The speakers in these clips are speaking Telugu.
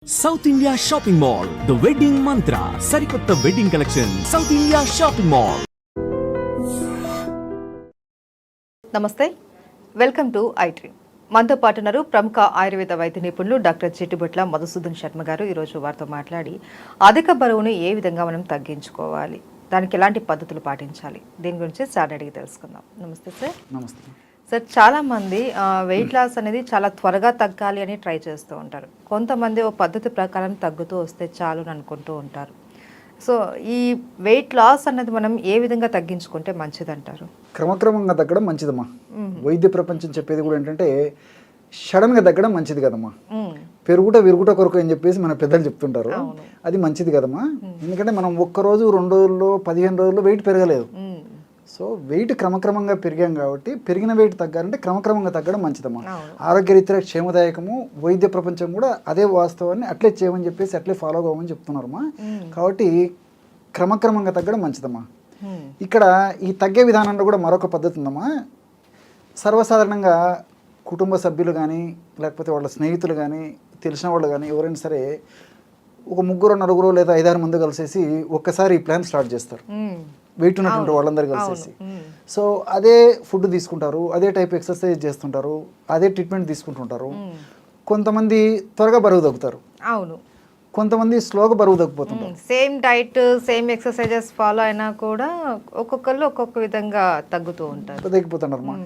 South India shopping mall the wedding మంత్ర సరికొత్త wedding collection south India shopping mall. నమస్తే, వెల్కమ్ టు ఐడ్రీమ్. మనతో పాటు ఉన్నారు ప్రముఖ ఆయుర్వేద వైద్య నిపుణులు డాక్టర్ చిట్టిబొట్ల మధుసూదన్ శర్మ గారు. ఈరోజు వారితో మాట్లాడి అధిక బరువును ఏ విధంగా మనం తగ్గించుకోవాలి, దానికి ఎలాంటి పద్ధతులు పాటించాలి, దీని గురించి సార్ అడిగి తెలుసుకుందాం. నమస్తే సార్. నమస్తే సార్, చాలామంది వెయిట్ లాస్ అనేది చాలా త్వరగా తగ్గాలి అని ట్రై చేస్తూ ఉంటారు. కొంతమంది ఓ పద్ధతి ప్రకారం తగ్గుతూ వస్తే చాలు అని అనుకుంటూ ఉంటారు. సో ఈ వెయిట్ లాస్ అనేది మనం ఏ విధంగా తగ్గించుకుంటే మంచిదంటారు? క్రమక్రమంగా తగ్గడం మంచిదమ్మా. వైద్య ప్రపంచం చెప్పేది కూడా ఏంటంటే సడన్గా తగ్గడం మంచిది కదమ్మా. పెరుగుట విరుగుట కొరకు అని చెప్పేసి మన పెద్దలు చెప్తుంటారు. అది మంచిది కదమ్మా. ఎందుకంటే మనం ఒక్కరోజు 2 రోజుల్లో 15 రోజుల్లో వెయిట్ పెరగలేదు. సో వెయిట్ క్రమక్రమంగా పెరిగాం కాబట్టి పెరిగిన వెయిట్ తగ్గాలంటే క్రమక్రమంగా తగ్గడం మంచిదమ్మా. ఆరోగ్యరీత్యా క్షేమదాయకము. వైద్య ప్రపంచం కూడా అదే వాస్తవాన్ని అట్లే చేయమని చెప్పేసి అట్లే ఫాలో అవ్వమని చెప్తున్నారమ్మా. కాబట్టి క్రమక్రమంగా తగ్గడం మంచిదమ్మా. ఇక్కడ ఈ తగ్గే విధానంలో కూడా మరొక పద్ధతి ఉందమ్మా. సర్వసాధారణంగా కుటుంబ సభ్యులు కానీ లేకపోతే వాళ్ళ స్నేహితులు కానీ తెలిసిన వాళ్ళు కానీ ఎవరైనా సరే ఒక 3-4 లేదా 5-6 మంది కలిసేసి ఒక్కసారి ఈ ప్లాన్ స్టార్ట్ చేస్తారు. వెయిట్ ఉన్నటువంటి వాళ్ళందరూ కలిసేసి. సో అదే ఫుడ్ తీసుకుంటారు, అదే టైప్ ఎక్సర్సైజ్ చేస్తుంటారు, అదే ట్రీట్మెంట్ తీసుకుంటుంటారు. కొంతమంది త్వరగా బరువు తగ్గుతారు, అవును. కొంతమంది స్లోగా బరువు తగ్గిపోతుంటారు. Same diet same exercises follow అయినా కూడా ఒక్కొక్కళ్ళు ఒక్కొక్క విధంగా తగ్గుతూ ఉంటారు, తగ్గిపోతున్నారు.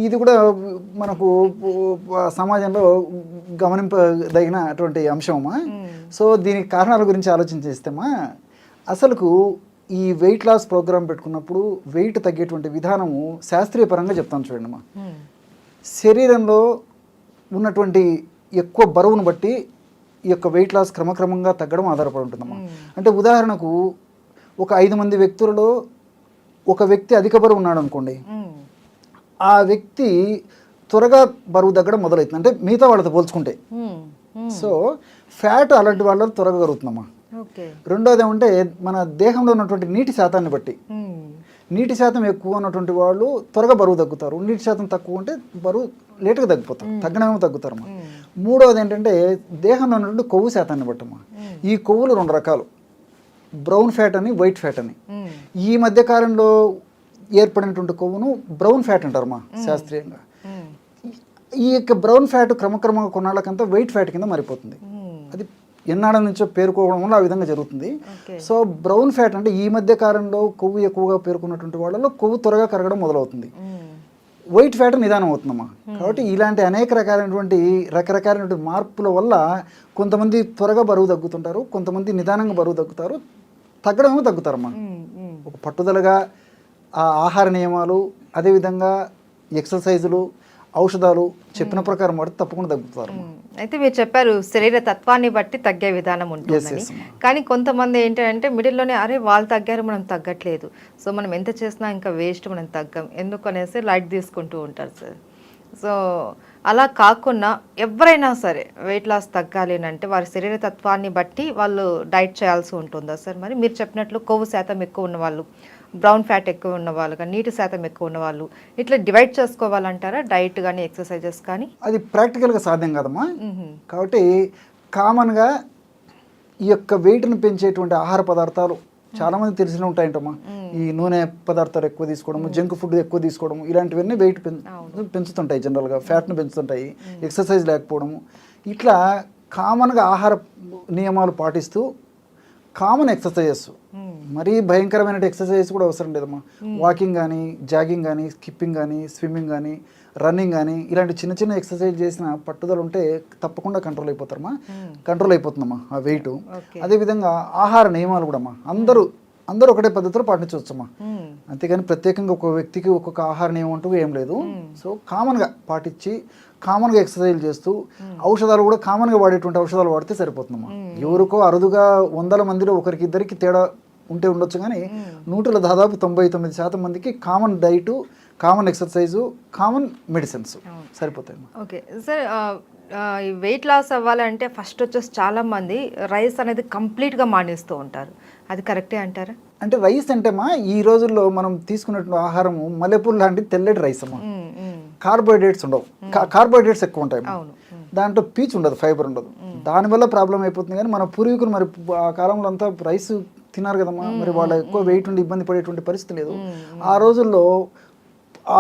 ఇది కూడా మనకు సమాజంలో గమనింపదగిన అటువంటి అంశమమ్మా. సో దీనికి కారణాల గురించి ఆలోచించేస్తేమా, అసలుకు ఈ వెయిట్ లాస్ ప్రోగ్రామ్ పెట్టుకున్నప్పుడు వెయిట్ తగ్గేటువంటి విధానము శాస్త్రీయ పరంగా చెప్తాను చూడండి అమ్మా. శరీరంలో ఉన్నటువంటి ఎక్కువ బరువును బట్టి ఈ యొక్క వెయిట్ లాస్ క్రమక్రమంగా తగ్గడం ఆధారపడి ఉంటుందమ్మా. అంటే ఉదాహరణకు ఒక 5 మంది వ్యక్తులలో ఒక వ్యక్తి అధిక బరువు ఉన్నాడు అనుకోండి, ఆ వ్యక్తి త్వరగా బరువు తగ్గడం మొదలవుతుంది, అంటే మిగతా వాళ్ళతో పోల్చుకుంటే. సో ఫ్యాట్ అలాంటి వాళ్ళలో త్వరగా కరుగుతుందమ్మా. రెండోది ఏమంటే మన దేహంలో ఉన్నటువంటి నీటి శాతాన్ని బట్టి, నీటి శాతం ఎక్కువ ఉన్నటువంటి వాళ్ళు త్వరగా బరువు తగ్గుతారు, నీటి శాతం తక్కువ ఉంటే బరువు లేటుగా తగ్గిపోతారు, తగ్గడమేమో తగ్గుతారమ్మా. మూడవది ఏంటంటే దేహంలో ఉన్నటువంటి కొవ్వు శాతాన్ని బట్టమ్మా. ఈ కొవ్వులు 2 రకాలు, బ్రౌన్ ఫ్యాట్ అని వైట్ ఫ్యాట్ అని. ఈ మధ్య కాలంలో ఏర్పడినటువంటి కొవ్వును బ్రౌన్ ఫ్యాట్ అంటారమ్మా శాస్త్రీయంగా. ఈ యొక్క బ్రౌన్ ఫ్యాట్ క్రమక్రమంగా కొన్నాళ్ళకంతా వైట్ ఫ్యాట్ కింద మారిపోతుంది. అది ఎన్నాళ్ళ నుంచో పేరుకోవడం వల్ల ఆ విధంగా జరుగుతుంది. సో బ్రౌన్ ఫ్యాట్ అంటే ఈ మధ్య కాలంలో కొవ్వు ఎక్కువగా పేర్కొన్నటువంటి వాళ్ళలో కొవ్వు త్వరగా కరగడం మొదలవుతుంది. వైట్ ఫ్యాట్ నిదానం అవుతుందమ్మా. కాబట్టి ఇలాంటి అనేక రకరకాలైనటువంటి మార్పుల వల్ల కొంతమంది త్వరగా బరువు తగ్గుతుంటారు, కొంతమంది నిదానంగా బరువు తగ్గుతారు, తగ్గడమేమో తగ్గుతారమ్మా. ఒక పట్టుదలగా ఆ ఆహార నియమాలు, అదేవిధంగా ఎక్సర్సైజులు, ఔషధాలు చెప్పిన ప్రకారం వాడితే తప్పకుండా తగ్గుతారు. అయితే మీరు చెప్పారు శరీర తత్వాన్ని బట్టి తగ్గే విధానం ఉంటుందని. కానీ కొంతమంది ఏంటంటే మిడిల్లోనే అరే వాళ్ళు తగ్గారు మనం తగ్గట్లేదు, సో మనం ఎంత చేసినా ఇంకా వేస్ట్, మనం తగ్గం ఎందుకు అనేసి లైట్ తీసుకుంటూ ఉంటారు సార్. సో అలా కాకుండా ఎవరైనా సరే వెయిట్ లాస్ తగ్గాలి అని అంటే వారి శరీర తత్వాన్ని బట్టి వాళ్ళు డైట్ చేయాల్సి ఉంటుందా సార్? మరి మీరు చెప్పినట్లు కొవ్వు శాతం ఎక్కువ ఉన్న వాళ్ళు, బ్రౌన్ ఫ్యాట్ ఎక్కువ ఉన్న వాళ్ళు కానీ, నీటి శాతం ఎక్కువ ఉన్న వాళ్ళు, ఇట్లా డివైడ్ చేసుకోవాలంటారా డైట్ కానీ ఎక్సర్సైజెస్ కానీ? అది ప్రాక్టికల్గా సాధ్యం కాదమ్మా. కాబట్టి కామన్గా ఈ యొక్క వెయిట్ను పెంచేటువంటి ఆహార పదార్థాలు చాలామంది తెలిసిన ఉంటాయంటమ్మా. ఈ నూనె పదార్థాలు ఎక్కువ తీసుకోవడము, జంక్ ఫుడ్ ఎక్కువ తీసుకోవడము, ఇలాంటివన్నీ వెయిట్ పెంచుతుంటాయి, జనరల్గా ఫ్యాట్ను పెంచుతుంటాయి. ఎక్సర్సైజ్ లేకపోవడము, ఇట్లా కామన్గా ఆహార నియమాలు పాటిస్తూ కామన్ ఎక్సర్సైజెస్, మరీ భయంకరమైన ఎక్సర్సైజెస్ కూడా అవసరం లేదమ్మా. వాకింగ్ కానీ, జాగింగ్ కానీ, స్కిప్పింగ్ కానీ, స్విమ్మింగ్ కానీ, రన్నింగ్ కానీ, ఇలాంటి చిన్న చిన్న ఎక్సర్సైజ్ చేసిన పట్టుదల ఉంటే తప్పకుండా కంట్రోల్ అయిపోతుందమ్మా ఆ వెయిట్. అదేవిధంగా ఆహార నియమాలు కూడా అమ్మా అందరూ ఒకటే పద్ధతిలో పాటించవచ్చమ్మా. అంతేగాని ప్రత్యేకంగా ఒక వ్యక్తికి ఒక్కొక్క ఆహార నియమం అంటూ ఏం లేదు. సో కామన్గా పాటించి కామన్గా ఎక్సర్సైజ్ చేస్తూ ఔషధాలు కూడా కామన్గా వాడేటువంటి ఔషధాలు వాడితే సరిపోతుందమ్మా. ఎవరికో అరుదుగా 100 మందిలో ఒకరికి ఇద్దరికి తేడా ఉంటే ఉండొచ్చు, కానీ 100లో దాదాపు 99% మందికి common diet, common exercise, common medicines సరిపోతాయి. ఓకే సార్, ఈ వెయిట్ లాస్ అవ్వాలంటే ఫస్ట్ వచ్చేసి చాలామంది రైస్ అనేది కంప్లీట్గా మానేస్తూ ఉంటారు, అది కరెక్టే అంటారా? అంటే రైస్ అంటేమా ఈ రోజుల్లో మనం తీసుకున్నటువంటి ఆహారము మల్లెపూలు లాంటి తెల్లటి రైస్ అమ్మా. కార్బోహైడ్రేట్స్ ఉండవు, కార్బోహైడ్రేట్స్ ఎక్కువ ఉంటాయి. దాంట్లో పీచు ఉండదు, ఫైబర్ ఉండదు. దానివల్ల ప్రాబ్లం అయిపోతుంది. కానీ మన పూర్వీకులు మరి ఆ కాలంలో అంతా రైస్ తిన్నారు కదమ్మా, మరి వాళ్ళ ఎక్కువ వెయిట్ ఉండి ఇబ్బంది పడేటువంటి పరిస్థితి లేదు. ఆ రోజుల్లో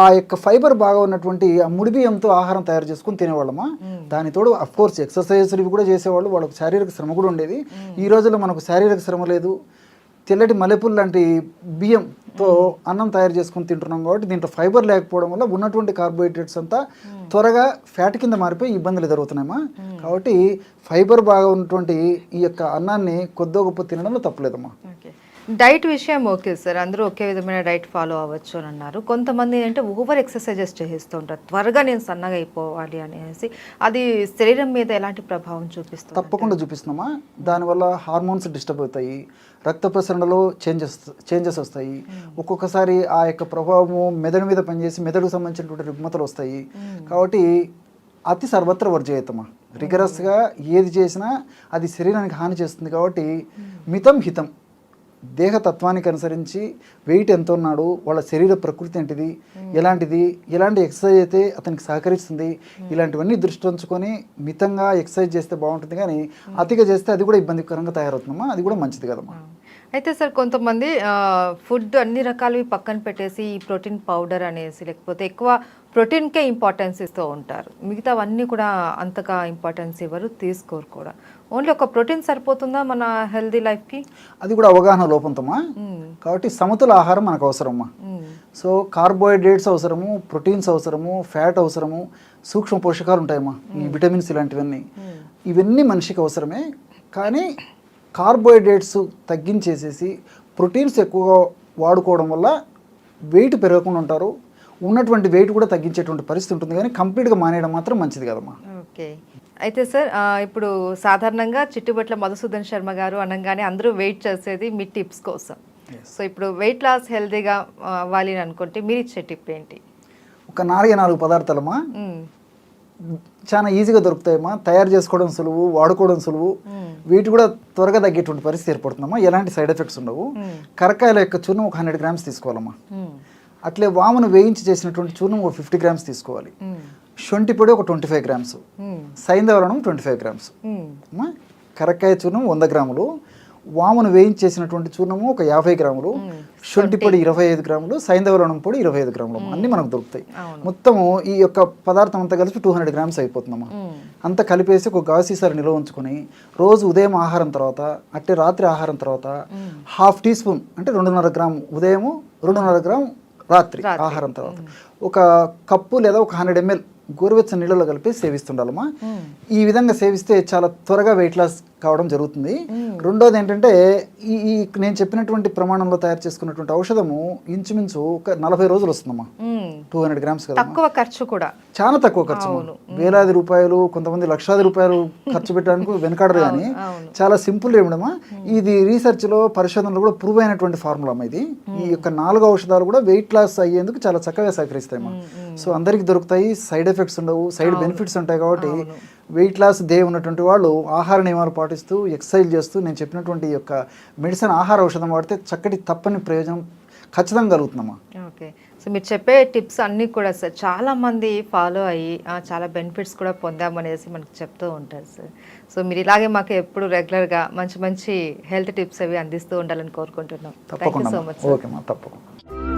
ఆ యొక్క ఫైబర్ బాగా ఉన్నటువంటి ఆ ముడి బియ్యంతో ఆహారం తయారు చేసుకుని తినేవాళ్ళమా. దానితోడు అఫ్ కోర్స్ ఎక్సర్సైజులు కూడా చేసేవాళ్ళు, వాళ్ళకు శారీరక శ్రమ కూడా ఉండేది. ఈ రోజుల్లో మనకు శారీరక శ్రమ లేదు, తెల్లటి మల్లెపూలు లాంటి బియ్యంతో అన్నం తయారు చేసుకుని తింటున్నాం. కాబట్టి దీంట్లో ఫైబర్ లేకపోవడం వల్ల ఉన్నటువంటి కార్బోహైడ్రేట్స్ అంతా త్వరగా ఫ్యాట్ కింద మారిపోయి ఇబ్బందులు ఎదురవుతున్నాయమ్మా. కాబట్టి ఫైబర్ బాగా ఉన్నటువంటి ఈ యొక్క అన్నాన్ని కొద్దో గొప్ప తినడంలో తప్పలేదమ్మా. డైట్ విషయం ఓకే సార్, అందరూ ఒకే విధమైన డైట్ ఫాలో అవ్వచ్చు అని అన్నారు. కొంతమంది అంటే ఓవర్ ఎక్సర్సైజెస్ చేస్తూ ఉంటారు, త్వరగా నేను సన్నగా అయిపోవాలి అనేసి. అది శరీరం మీద ఎలాంటి ప్రభావం చూపిస్తుంది? తప్పకుండా చూపిస్తున్నామా. దానివల్ల హార్మోన్స్ డిస్టర్బ్ అవుతాయి, రక్త ప్రసరణలో చేంజెస్ వస్తాయి. ఒక్కొక్కసారి ఆ యొక్క ప్రభావము మెదడు మీద పనిచేసి మెదడుకు సంబంధించినటువంటి రుగ్మతలు వస్తాయి. కాబట్టి అతి సర్వత్ర వర్జయతమా. రిగరస్గా ఏది చేసినా అది శరీరానికి హాని చేస్తుంది. కాబట్టి మితం హితం, దేహతత్వానికి అనుసరించి వెయిట్ ఎంత ఉన్నాడు, వాళ్ళ శరీర ప్రకృతి ఏంటిది, ఎలాంటి ఎక్సర్సైజ్ అయితే అతనికి సహకరిస్తుంది, ఇలాంటివన్నీ దృష్టి ఉంచుకొని మితంగా ఎక్సర్సైజ్ చేస్తే బాగుంటుంది. కానీ అతిగా చేస్తే అది కూడా ఇబ్బందికరంగా తయారవుతుందమ్మా, అది కూడా మంచిది కదమ్మా. అయితే సార్ కొంతమంది ఫుడ్ అన్ని రకాలవి పక్కన పెట్టేసి ఈ ప్రోటీన్ పౌడర్ అనేసి లేకపోతే ఎక్కువ ప్రోటీన్కే ఇంపార్టెన్స్ ఇస్తూ ఉంటారు, మిగతావన్నీ కూడా అంతగా ఇంపార్టెన్స్ ఇవ్వరు, తీసుకోరు కూడా. ఓన్లీ ఒక ప్రోటీన్ సరిపోతుందా మన హెల్దీ లైఫ్కి? అది కూడా అవగాహన లోపంతమా. కాబట్టి సమతుల ఆహారం మనకు అవసరమ్మా. సో కార్బోహైడ్రేట్స్ అవసరము, ప్రోటీన్స్ అవసరము, ఫ్యాట్ అవసరము, సూక్ష్మ పోషకాలు ఉంటాయమ్మా, ఈ విటమిన్స్ ఇవన్నీ మనిషికి అవసరమే. కానీ కార్బోహైడ్రేట్స్ తగ్గించేసేసి ప్రోటీన్స్ ఎక్కువగా వాడుకోవడం వల్ల వెయిట్ పెరగకుండా ఉంటారు, ఉన్నటువంటి వెయిట్ కూడా తగ్గించేటువంటి పరిస్థితి ఉంటుంది. కానీ కంప్లీట్గా మానేయడం మాత్రం మంచిది కదమ్మా. ఓకే. అయితే సార్ ఇప్పుడు సాధారణంగా చిట్టుబట్ల మధుసూదన్ శర్మ గారు అనగానే అందరూ వెయిట్ చేసేది మీ టిప్స్ కోసం. సో ఇప్పుడు వెయిట్ లాస్ హెల్తీగా అవ్వాలి అని అనుకుంటే మీరు ఇచ్చే టిప్ ఏంటి? ఒక 4 పదార్థాలమ్మా, చాలా ఈజీగా దొరుకుతాయమ్మా, తయారు చేసుకోవడం సులువు, వాడుకోవడం సులువు, వీటి కూడా త్వరగా తగ్గేటువంటి పరిస్థితి ఏర్పడుతుందమ్మా, ఎలాంటి సైడ్ ఎఫెక్ట్స్ ఉండవు. కరక్కాయల యొక్క చూర్ణం ఒక 100 గ్రామ్స్ తీసుకోవాలమ్మా. అట్లే వామును వేయించి చేసినటువంటి చూర్ణం ఒక 50 గ్రామ్స్ తీసుకోవాలి. శొంఠి పొడి ఒక 25 గ్రామ్స్, సైంధవరణం 25 గ్రామ్స్. కరక్కాయ చూర్ణం 100 గ్రాములు, వామును వేయించి చేసినటువంటి చూర్ణము ఒక 50 గ్రాములు, శొంఠి పొడి 25 గ్రాములు, సైంధవరణం పొడి 25 గ్రాములు అన్నీ మనకు దొరుకుతాయి. మొత్తము ఈ యొక్క పదార్థం అంతా కలిపి 200 గ్రామ్స్ అయిపోతుందమ్మా. అంతా కలిపేసి ఒక గాజు సీసాలు నిల్వ ఉంచుకొని రోజు ఉదయం ఆహారం తర్వాత అట్టే రాత్రి ఆహారం తర్వాత 1/2 టీ స్పూన్ అంటే 2.5 గ్రాము ఉదయము, 2.5 గ్రాము రాత్రి ఆహారం తర్వాత ఒక కప్పు లేదా ఒక 100 ml గోరువెచ్చని నీళ్ళలో కలిపి సేవిస్తుండాలమ్మా. ఈ విధంగా సేవిస్తే చాలా త్వరగా వెయిట్ లాస్ కావడం జరుగుతుంది. రెండోది ఏంటంటే ఈ నేను చెప్పినటువంటి ప్రమాణంలో తయారు చేసుకున్నటువంటి ఔషధము ఇంచుమించు ఒక 40 రోజులు వస్తుందమ్మా. 200 గ్రామ్స్ కదా, తక్కువ ఖర్చు కూడా, చాలా తక్కువ ఖర్చు. వేలాది రూపాయలు, కొంతమంది లక్షలాది రూపాయలు ఖర్చు పెట్టడానికి వెనకాడరు. కానీ చాలా సింపుల్ ఏమిడమ్మా, ఇది రీసెర్చ్లో పరిశోధనలో కూడా ప్రూవ్ అయినటువంటి ఫార్ములా అమ్మా. ఇది ఈ యొక్క 4 ఔషధాలు కూడా వెయిట్ లాస్ అయ్యేందుకు చాలా చక్కగా సహకరిస్తాయమ్మా. సో అందరికి దొరుకుతాయి, సైడ్ ఎఫెక్ట్స్ ఉండవు, సైడ్ బెనిఫిట్స్ ఉంటాయి. కాబట్టి వెయిట్ లాస్ ఉన్నటువంటి వాళ్ళు ఆహార నియమాలు పాటిస్తూ ఎక్సర్సైజ్ చేస్తూ నేను చెప్పినటువంటి ఈ యొక్క మెడిసిన్ ఆహార ఔషధం వాడితే చక్కటి తప్పని ప్రయోజనం ఖచ్చితంగా కలుగుతుందమ్మా. ఓకే. సో మీరు చెప్పే టిప్స్ అన్నీ కూడా సార్ చాలామంది ఫాలో అయ్యి చాలా బెనిఫిట్స్ కూడా పొందామనేసి మనకు చెప్తూ ఉంటారు సార్. సో మీరు ఇలాగే మాకు ఎప్పుడు రెగ్యులర్గా మంచి మంచి హెల్త్ టిప్స్ అవి అందిస్తూ ఉండాలని కోరుకుంటున్నాం. Thank you so much. Okay, తప్పకుండా.